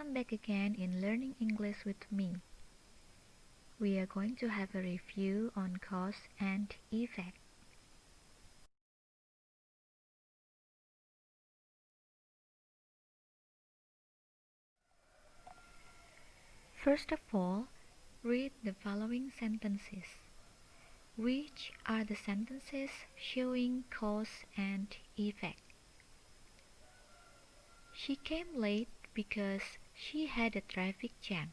Welcome back again in Learning English with me. We are going to have a review on cause and effect. First of all, read the following sentences. Which are the sentences showing cause and effect? She came late because she had a traffic jam.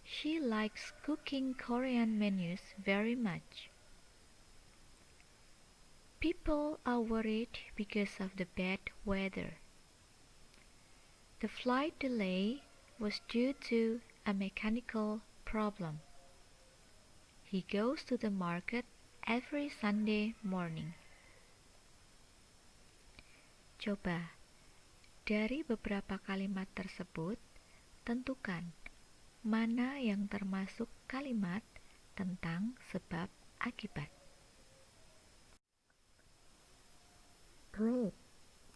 She likes cooking Korean menus very much. People are worried because of the bad weather. The flight delay was due to a mechanical problem. He goes to the market every Sunday morning. Coba, dari beberapa kalimat tersebut, tentukan mana yang termasuk kalimat tentang sebab akibat. Great!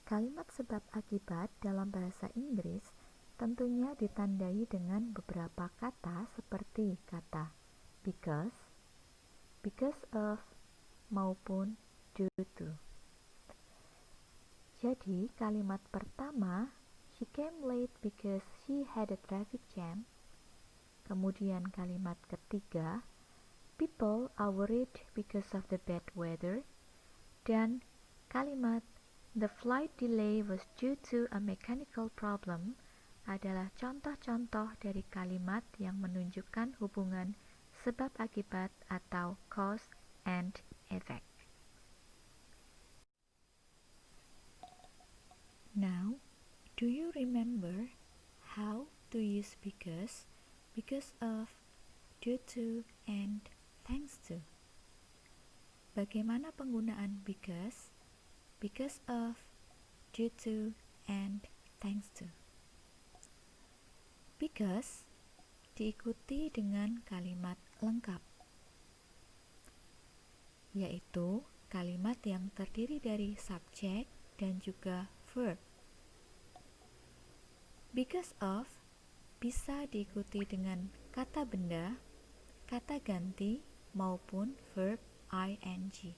Kalimat sebab akibat dalam bahasa Inggris tentunya ditandai dengan beberapa kata seperti kata because of, maupun due to. Jadi, kalimat pertama, she came late because she had a traffic jam. Kemudian kalimat ketiga, people are worried because of the bad weather. Dan kalimat the flight delay was due to a mechanical problem adalah contoh-contoh dari kalimat yang menunjukkan hubungan sebab akibat atau cause and effect. Now, do you remember how to use because of, due to, and thanks to? Bagaimana penggunaan because of, due to, and thanks to? Because diikuti dengan kalimat lengkap, yaitu kalimat yang terdiri dari subjek dan juga verb. Because of bisa diikuti dengan kata benda, kata ganti, maupun verb ing.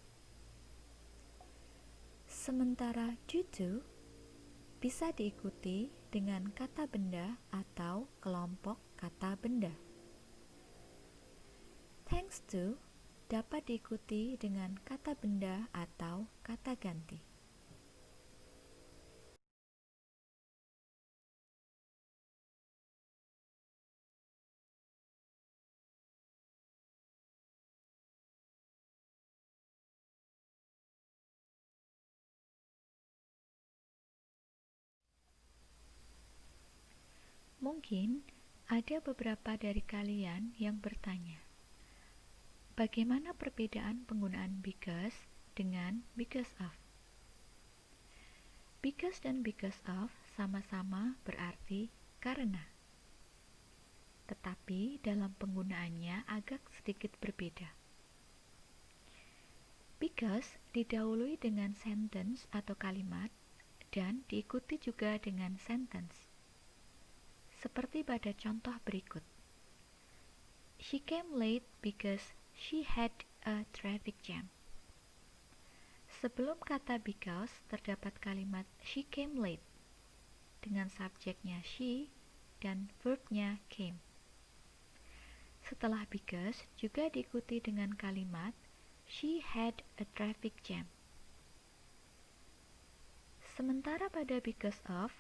Sementara due to bisa diikuti dengan kata benda atau kelompok kata benda. Thanks to dapat diikuti dengan kata benda atau kata ganti. Mungkin ada beberapa dari kalian yang bertanya, bagaimana perbedaan penggunaan because dengan because of? Because dan because of sama-sama berarti karena. Tetapi dalam penggunaannya agak sedikit berbeda. Because didahului dengan sentence atau kalimat dan diikuti juga dengan sentence. Seperti pada contoh berikut. She came late because she had a traffic jam. Sebelum kata because terdapat kalimat she came late dengan subjeknya she dan verbnya came. Setelah because juga diikuti dengan kalimat she had a traffic jam. Sementara pada because of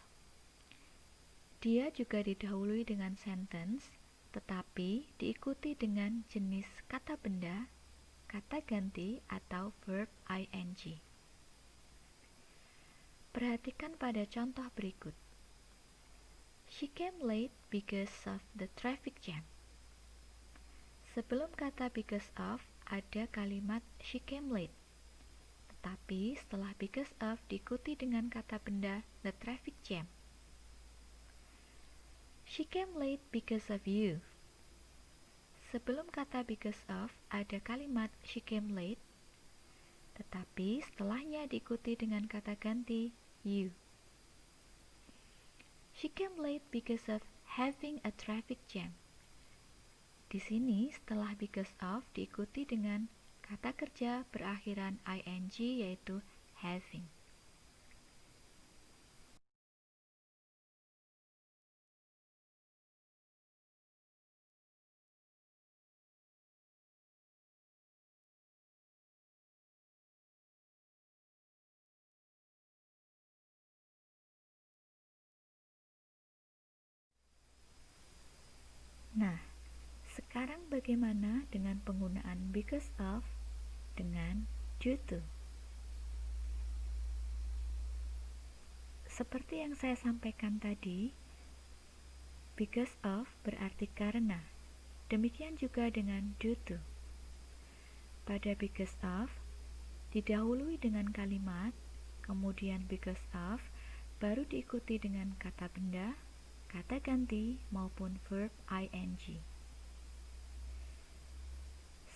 dia juga didahului dengan sentence, tetapi diikuti dengan jenis kata benda, kata ganti, atau verb ing. Perhatikan pada contoh berikut. She came late because of the traffic jam. Sebelum kata because of ada kalimat she came late, tetapi setelah because of diikuti dengan kata benda the traffic jam. She came late because of you. Sebelum kata because of ada kalimat she came late, tetapi setelahnya diikuti dengan kata ganti you. She came late because of having a traffic jam. Di sini setelah because of diikuti dengan kata kerja berakhiran ing yaitu having. Nah, sekarang bagaimana dengan penggunaan because of dengan due to? Seperti yang saya sampaikan tadi, because of berarti karena. Demikian juga dengan due to. Pada because of, didahului dengan kalimat, kemudian because of, baru diikuti dengan kata benda, kata ganti, maupun verb ing.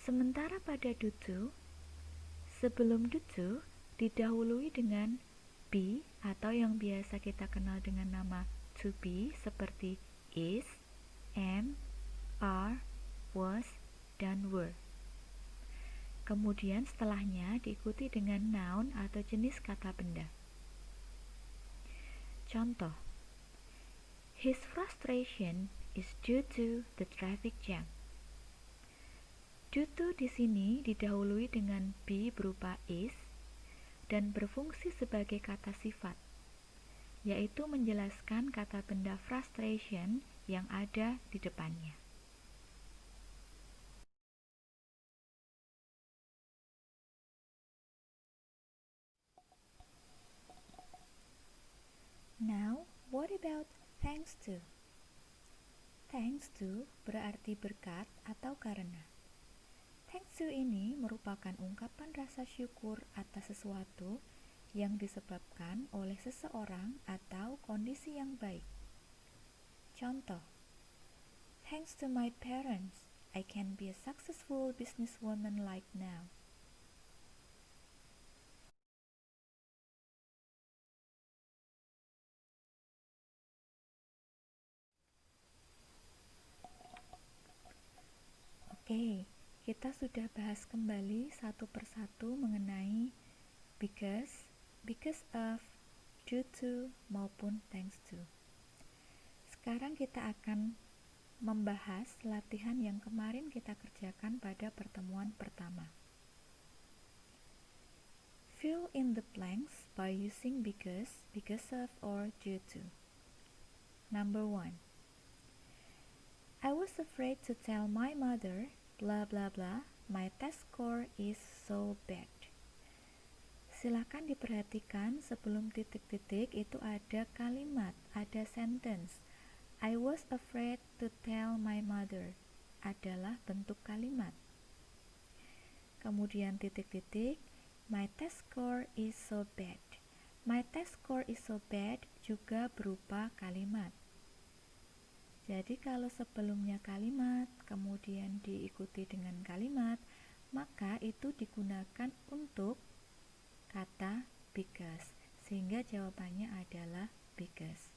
Sementara pada due to, sebelum due to didahului dengan be atau yang biasa kita kenal dengan nama to be seperti is, am, are, was, dan were. Kemudian setelahnya diikuti dengan noun atau jenis kata benda. Contoh, his frustration is due to the traffic jam. Due to di sini didahului dengan be berupa is dan berfungsi sebagai kata sifat, yaitu menjelaskan kata benda frustration yang ada di depannya. Now, what about thanks to? Thanks to berarti berkat atau karena. Thanks to ini merupakan ungkapan rasa syukur atas sesuatu yang disebabkan oleh seseorang atau kondisi yang baik. Contoh, thanks to my parents, I can be a successful businesswoman like now. Oke, kita sudah bahas kembali satu persatu mengenai because of, due to, maupun thanks to. Sekarang kita akan membahas latihan yang kemarin kita kerjakan pada pertemuan pertama. Fill in the blanks by using because of, or due to. Number 1. I was afraid to tell my mother, blah blah blah, my test score is so bad. Silakan diperhatikan sebelum titik-titik itu ada kalimat, ada sentence. I was afraid to tell my mother adalah bentuk kalimat. Kemudian titik-titik, my test score is so bad. My test score is so bad juga berupa kalimat. Jadi kalau sebelumnya kalimat, kemudian diikuti dengan kalimat, maka itu digunakan untuk kata because, sehingga jawabannya adalah because.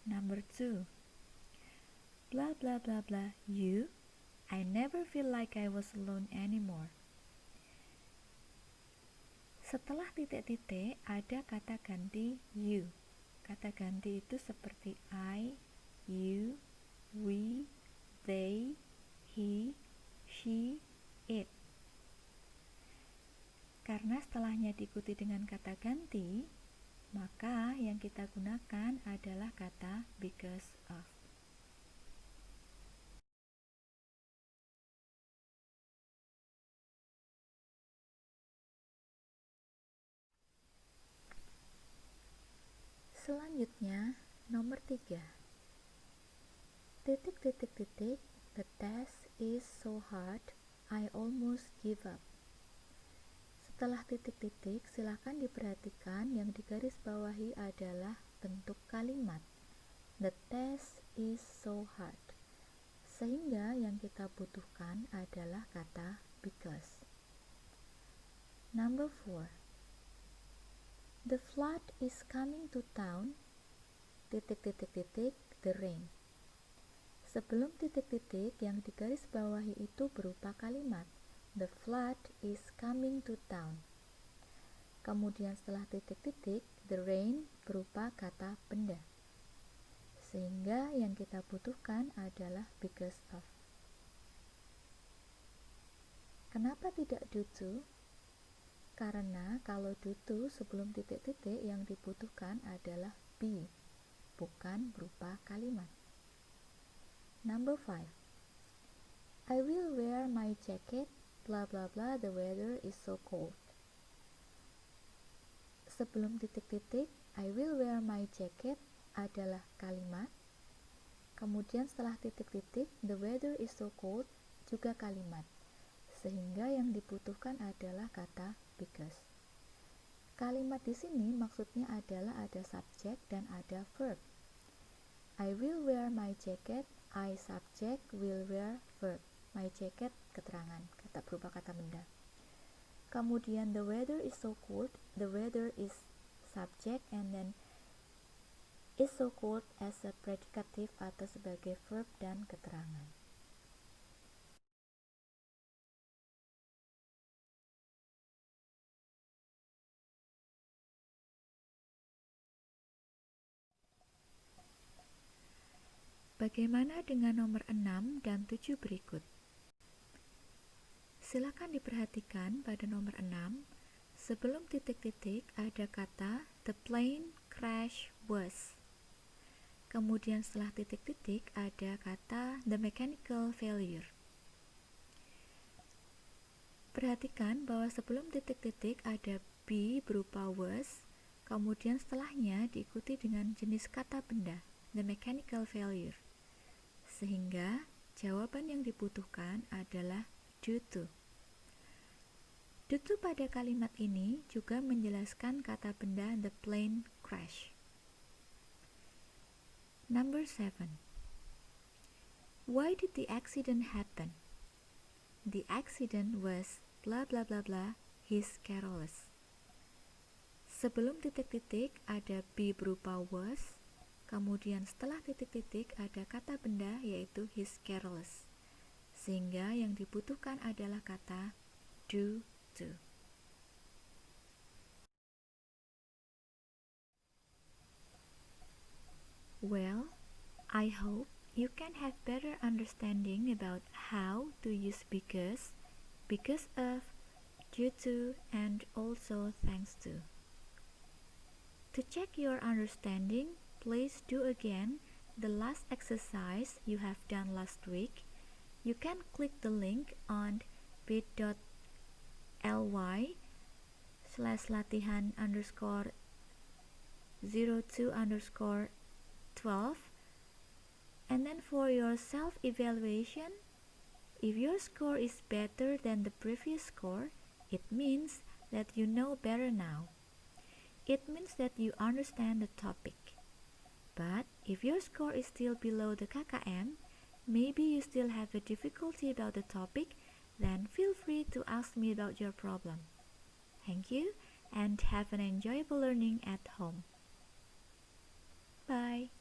Number 2. Blah blah blah blah, you, I never feel like I was alone anymore. Setelah titik-titik ada kata ganti you. Kata ganti itu seperti I, you, we, they, he, she, it. Karena setelahnya diikuti dengan kata ganti, maka yang kita gunakan adalah kata because of. Selanjutnya, nomor 3. Titik-titik-titik, the test is so hard, I almost give up. Setelah titik-titik, silakan diperhatikan yang digaris bawahi adalah bentuk kalimat. The test is so hard. Sehingga yang kita butuhkan adalah kata because. Number 4. The flood is coming to town, titik-titik-titik, the rain. Sebelum titik-titik yang digarisbawahi itu berupa kalimat the flood is coming to town. Kemudian setelah titik-titik, the rain berupa kata benda. Sehingga yang kita butuhkan adalah because of. Kenapa tidak due to? Karena kalau due to sebelum titik-titik yang dibutuhkan adalah be, bukan berupa kalimat. Number 5. I will wear my jacket, blah blah blah, the weather is so cold. Sebelum titik-titik, I will wear my jacket adalah kalimat. Kemudian setelah titik-titik, the weather is so cold juga kalimat. Sehingga yang dibutuhkan adalah kata because. Kalimat di sini maksudnya adalah ada subjek dan ada verb. I will wear my jacket, I subject, will wear verb. My jacket keterangan, kata berupa kata benda. Kemudian the weather is so cold, the weather is subject and then is so cold as a predicative atau sebagai verb dan keterangan. Bagaimana dengan nomor 6 dan 7 berikut? Silakan diperhatikan pada nomor 6, sebelum titik-titik ada kata the plane crash was. Kemudian setelah titik-titik ada kata the mechanical failure. Perhatikan bahwa sebelum titik-titik ada be berupa was, kemudian setelahnya diikuti dengan jenis kata benda, the mechanical failure. Sehingga jawaban yang dibutuhkan adalah due to. Due to pada kalimat ini juga menjelaskan kata benda the plane crash. Number 7. Why did the accident happen? The accident was blah blah blah blah, he's careless. Sebelum titik-titik ada be berupa was, kemudian setelah titik-titik ada kata benda yaitu he's careless. Sehingga yang dibutuhkan adalah kata due to. Well, I hope you can have better understanding about how to use because of, due to, and also thanks to. To check your understanding, please do again the last exercise you have done last week. You can click the link on bit.ly/latihan_02_12 and then for your self-evaluation, if your score is better than the previous score, it means that you know better now. It means that you understand the topic. But if your score is still below the KKM, maybe you still have a difficulty about the topic, then feel free to ask me about your problem. Thank you and have an enjoyable learning at home. Bye.